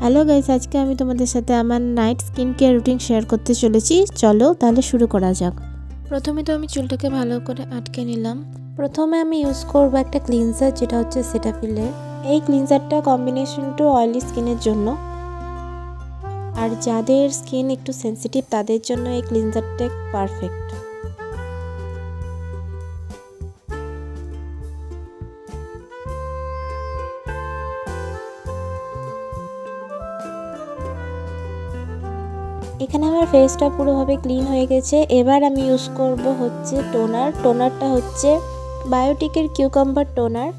Hello guys, আজকে আমি তোমাদের সাথে আমার night skin care routine share করতে চলেছি। চলো তাহলে শুরু করা যাক। প্রথমে তো আমি চুলটাকে ভালো করে আটকে নিলাম। প্রথমে আমি ইউজ করব একটা ক্লিনজার, যেটা হচ্ছে সেটাফিলের। এই ক্লিনজারটা কম্বিনেশন টু অয়েলি স্কিনের জন্য, আর যাদের স্কিন একটু সেনসিটিভ তাদের জন্য এই ক্লিনজারটা পারফেক্ট। এখানে আমার ফেসটা পুরোভাবে ক্লিন হয়ে গেছে। এবার আমি ইউজ করব হচ্ছে টোনারটা হচ্ছে বায়োটিকের কিউকাম্বার টোনার।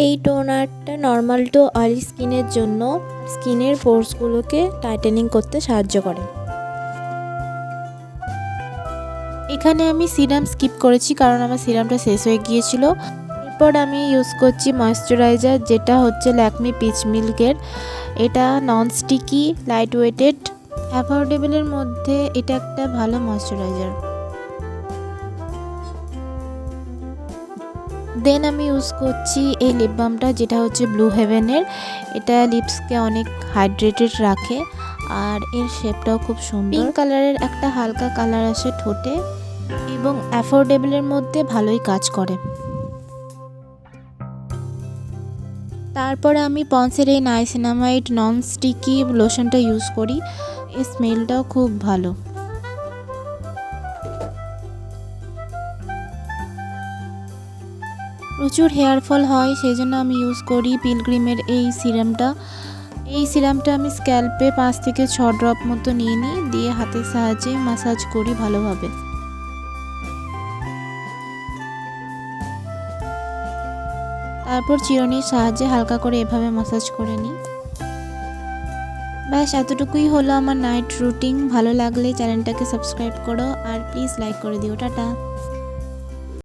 এই টোনারটা নর্মাল টু অয়েলি স্কিনের জন্য স্কিনের পোরসগুলোকে টাইটেনিং করতে সাহায্য করে। এখানে আমি সিরাম স্কিপ করেছি কারণ আমার সিরামটা শেষ হয়ে গিয়েছিল। এরপর আমি ইউজ করছি ময়শ্চারাইজার, যেটা হচ্ছে ল্যাকমি পিচ মিল্কের। এটা নন স্টিকি, লাইট ওয়েটেড, অ্যাফোর্ডেবলের মধ্যে এটা একটা ভালো ময়শ্চারাইজার। দেন আমি ইউজ করছি এই লিপ বামটা, যেটা হচ্ছে ব্লু হেভেনের। এটা লিপসকে অনেক হাইড্রেটেড রাখে আর এর শেপটাও খুব সুন্দর। পিঙ্ক কালারের একটা হালকা কালার আসে ঠোঁটে এবং অ্যাফোর্ডেবলের মধ্যে ভালোই কাজ করে। তারপরে আমি পন্সের এই নাইসিনামাইড নন স্টিকি লোশনটা ইউজ করি। এর স্মেলটাও খুব ভালো। প্রচুর হেয়ার ফল হয়, সেই জন্য আমি ইউজ করি পিলগ্রিমের এই সিরামটা। এই সিরামটা আমি স্ক্যাল্পে 5 থেকে 6 ড্রপ মতো নিয়ে নিই, দিয়ে হাতের সাহায্যে ম্যাসাজ করি ভালোভাবে। তারপর চিরুনির সাহায্যে হালকা করে এভাবে ম্যাসাজ করে নিই। ব্যাস এতটুকুই হলো আমার নাইট রুটিন। ভালো লাগলে চ্যানেলটাকে সাবস্ক্রাইব করো আর প্লিজ লাইক করে দিও। টাটা।